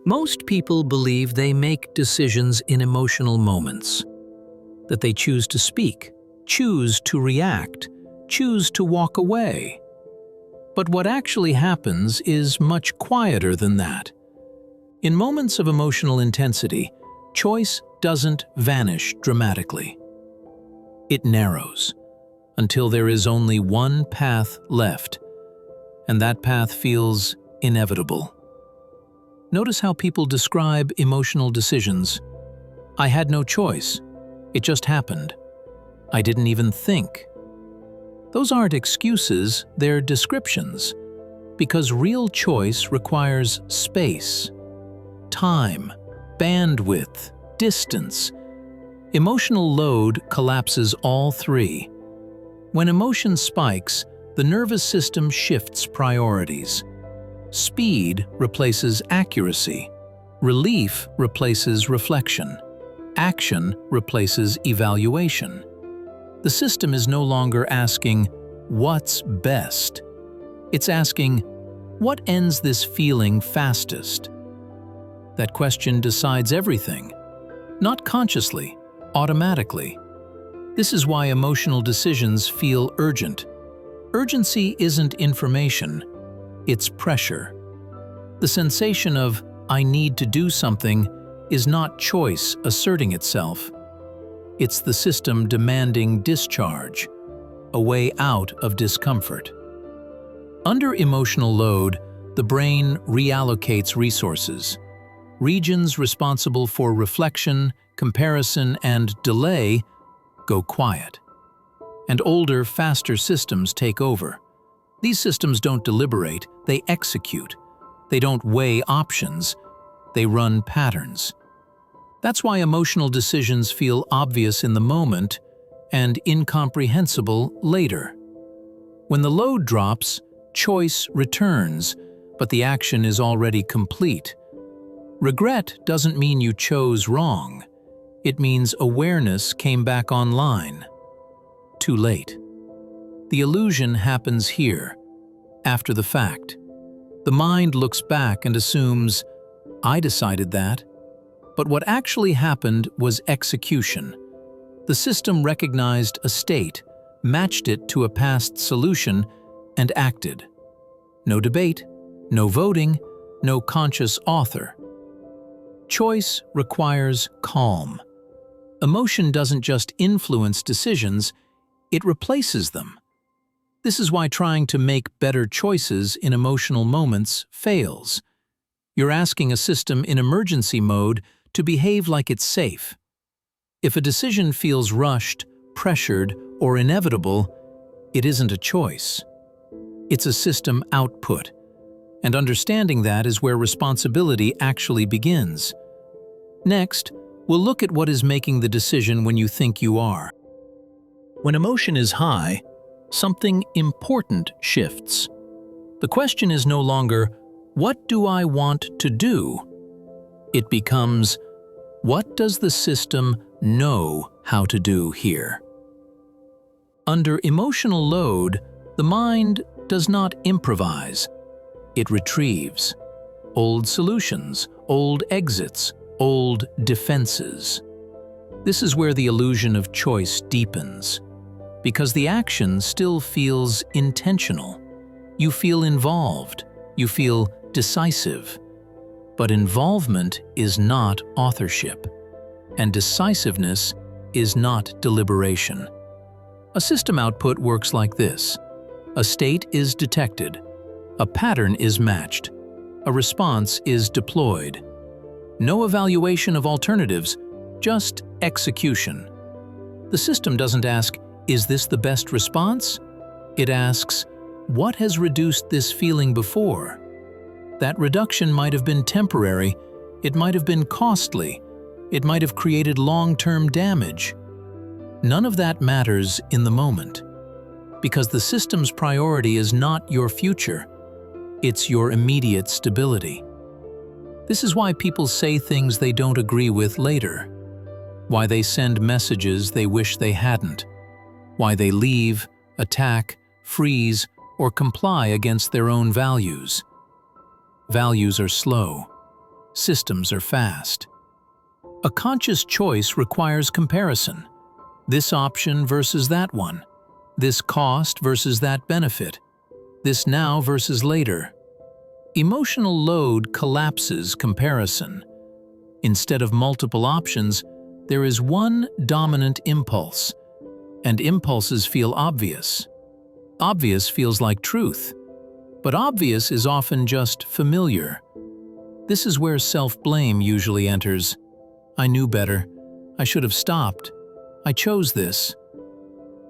Most people believe they make decisions in emotional moments, that they choose to speak, choose to react, choose to walk away. But what actually happens is much quieter than that. In moments of emotional intensity, choice doesn't vanish dramatically. It narrows until there is only one path left, and that path feels inevitable. Notice how people describe emotional decisions. I had no choice. It just happened. I didn't even think. Those aren't excuses, they're descriptions, because real choice requires space, time, bandwidth, distance. Emotional load collapses all three. When emotion spikes, the nervous system shifts priorities. Speed replaces accuracy. Relief replaces reflection. Action replaces evaluation. The system is no longer asking, "What's best?" It's asking, "What ends this feeling fastest?" That question decides everything. Not consciously, automatically. This is why emotional decisions feel urgent. Urgency isn't information, it's pressure. The sensation of, "I need to do something," is not choice asserting itself. It's the system demanding discharge, a way out of discomfort. Under emotional load, the brain reallocates resources. Regions responsible for reflection, comparison, and delay go quiet. And older, faster systems take over. These systems don't deliberate, they execute. They don't weigh options, they run patterns. That's why emotional decisions feel obvious in the moment and incomprehensible later. When the load drops, choice returns, but the action is already complete. Regret doesn't mean you chose wrong. It means awareness came back online. Too late. The illusion happens here, after the fact. The mind looks back and assumes, "I decided that." But what actually happened was execution. The system recognized a state, matched it to a past solution, and acted. No debate, no voting, no conscious author. Choice requires calm. Emotion doesn't just influence decisions, it replaces them. This is why trying to make better choices in emotional moments fails. You're asking a system in emergency mode to behave like it's safe. If a decision feels rushed, pressured, or inevitable, it isn't a choice. It's a system output. And understanding that is where responsibility actually begins. Next, we'll look at what is making the decision when you think you are. When emotion is high, something important shifts. The question is no longer, "What do I want to do?" It becomes, "What does the system know how to do here?" Under emotional load, the mind does not improvise. It retrieves. Old solutions, old exits, old defenses. This is where the illusion of choice deepens. Because the action still feels intentional. You feel involved. You feel decisive. But involvement is not authorship. And decisiveness is not deliberation. A system output works like this. A state is detected. A pattern is matched. A response is deployed. No evaluation of alternatives, just execution. The system doesn't ask, "Is this the best response?" It asks, "What has reduced this feeling before?" That reduction might have been temporary, it might have been costly, it might have created long-term damage. None of that matters in the moment, because the system's priority is not your future, it's your immediate stability. This is why people say things they don't agree with later, why they send messages they wish they hadn't, why they leave, attack, freeze, or comply against their own values. Values are slow. Systems are fast. A conscious choice requires comparison. This option versus that one. This cost versus that benefit. This now versus later. Emotional load collapses comparison. Instead of multiple options, there is one dominant impulse. And impulses feel obvious. Obvious feels like truth. But obvious is often just familiar. This is where self-blame usually enters. I knew better. I should have stopped. I chose this.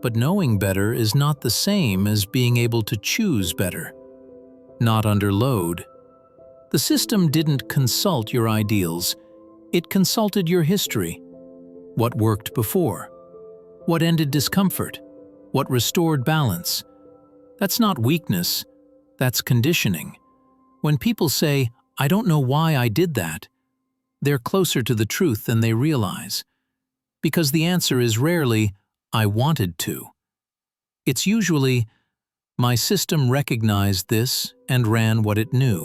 But knowing better is not the same as being able to choose better. Not under load. The system didn't consult your ideals. It consulted your history. What worked before? What ended discomfort? What restored balance? That's not weakness. That's conditioning. When people say, "I don't know why I did that," they're closer to the truth than they realize. Because the answer is rarely, "I wanted to." It's usually, "My system recognized this and ran what it knew."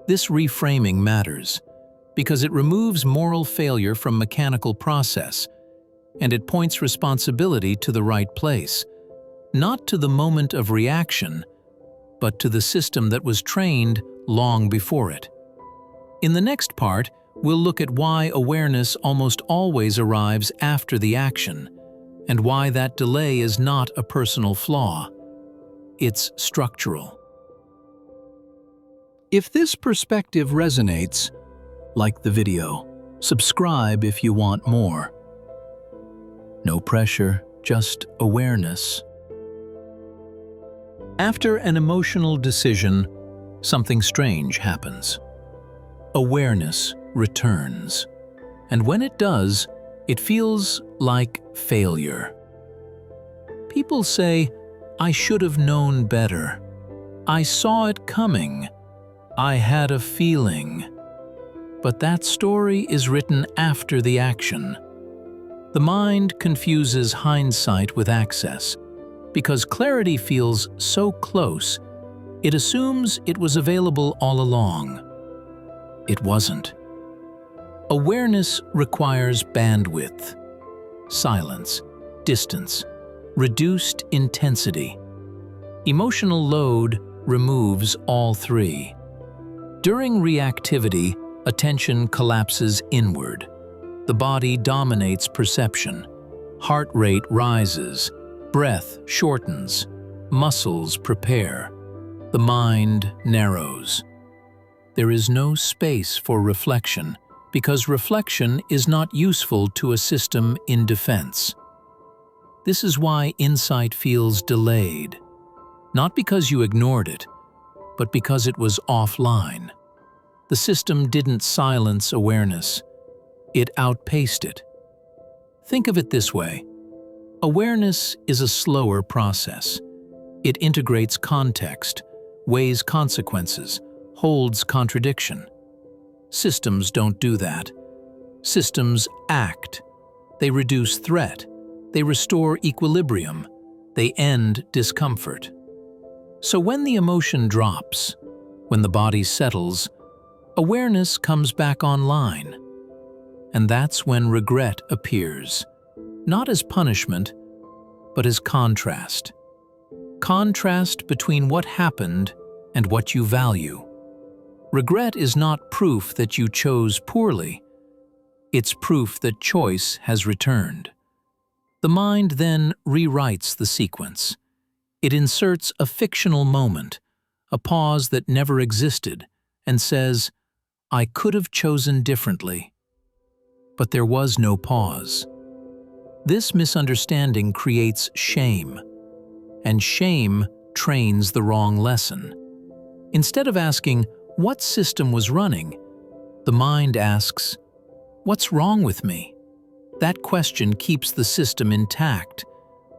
This reframing matters because it removes moral failure from mechanical process, and it points responsibility to the right place, not to the moment of reaction, but to the system that was trained long before it. In the next part, we'll look at why awareness almost always arrives after the action, and why that delay is not a personal flaw. It's structural. If this perspective resonates, like the video. Subscribe if you want more. No pressure, just awareness. After an emotional decision, something strange happens. Awareness returns. And when it does, it feels like failure. People say, "I should have known better. I saw it coming. I had a feeling." But that story is written after the action. The mind confuses hindsight with access. Because clarity feels so close, it assumes it was available all along. It wasn't. Awareness requires bandwidth, silence, distance, reduced intensity. Emotional load removes all three. During reactivity, attention collapses inward. The body dominates perception. Heart rate rises. Breath shortens. Muscles prepare. The mind narrows. There is no space for reflection because reflection is not useful to a system in defense. This is why insight feels delayed. Not because you ignored it, but because it was offline. The system didn't silence awareness. It outpaced it. Think of it this way. Awareness is a slower process. It integrates context, weighs consequences, holds contradiction. Systems don't do that. Systems act. They reduce threat. They restore equilibrium. They end discomfort. So when the emotion drops, when the body settles, awareness comes back online. And that's when regret appears, not as punishment, but as contrast. Contrast between what happened and what you value. Regret is not proof that you chose poorly. It's proof that choice has returned. The mind then rewrites the sequence. It inserts a fictional moment, a pause that never existed, and says, "I could have chosen differently." But there was no pause. This misunderstanding creates shame, and shame trains the wrong lesson. Instead of asking, "What system was running?" the mind asks, "What's wrong with me?" That question keeps the system intact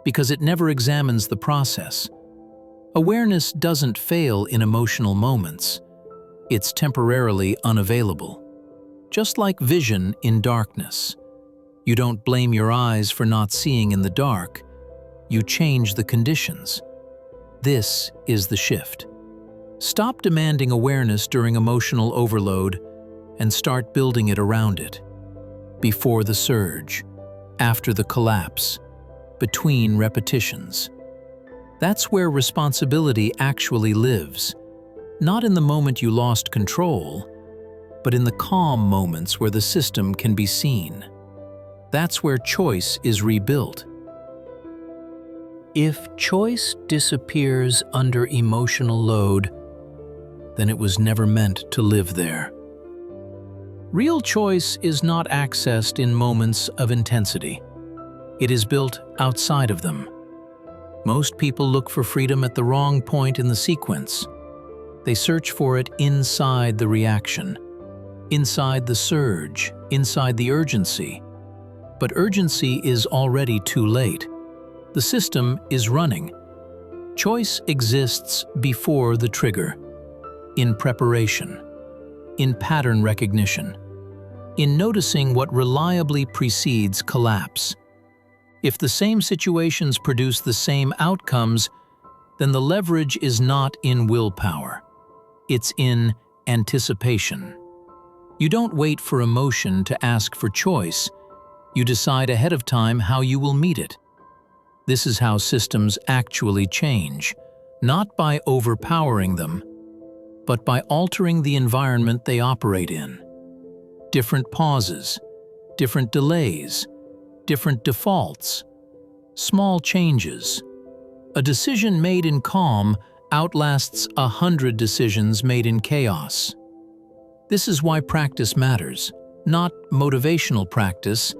because it never examines the process. Awareness doesn't fail in emotional moments. It's temporarily unavailable. Just like vision in darkness. You don't blame your eyes for not seeing in the dark. You change the conditions. This is the shift. Stop demanding awareness during emotional overload and start building it around it. Before the surge, after the collapse, between repetitions. That's where responsibility actually lives, not in the moment you lost control, but in the calm moments where the system can be seen. That's where choice is rebuilt. If choice disappears under emotional load, then it was never meant to live there. Real choice is not accessed in moments of intensity. It is built outside of them. Most people look for freedom at the wrong point in the sequence. They search for it inside the reaction, inside the surge, inside the urgency. But urgency is already too late. The system is running. Choice exists before the trigger, in preparation, in pattern recognition, in noticing what reliably precedes collapse. If the same situations produce the same outcomes, then the leverage is not in willpower. It's in anticipation. You don't wait for emotion to ask for choice. You decide ahead of time how you will meet it. This is how systems actually change, not by overpowering them, but by altering the environment they operate in. Different pauses, different delays, different defaults, small changes. A decision made in calm outlasts 100 decisions made in chaos. This is why practice matters, not motivational practice,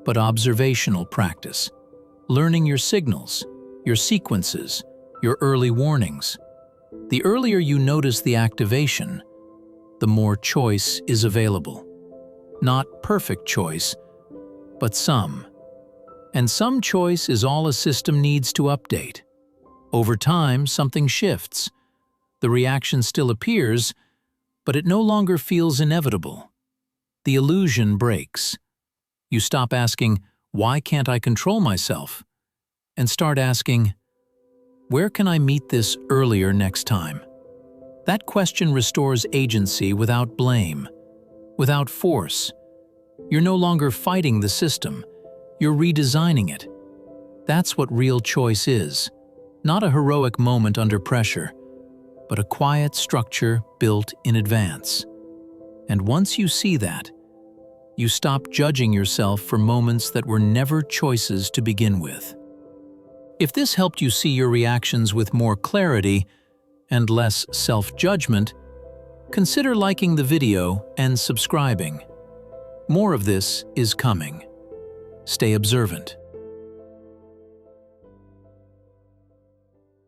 but observational practice. Learning your signals, your sequences, your early warnings. The earlier you notice the activation, the more choice is available. Not perfect choice, but some. And some choice is all a system needs to update. Over time, something shifts. The reaction still appears, but it no longer feels inevitable. The illusion breaks. You stop asking, "Why can't I control myself?" and start asking, "Where can I meet this earlier next time?" That question restores agency without blame, without force. You're no longer fighting the system, you're redesigning it. That's what real choice is, not a heroic moment under pressure, but a quiet structure built in advance. And once you see that, you stop judging yourself for moments that were never choices to begin with. If this helped you see your reactions with more clarity and less self-judgment, consider liking the video and subscribing. More of this is coming. Stay observant.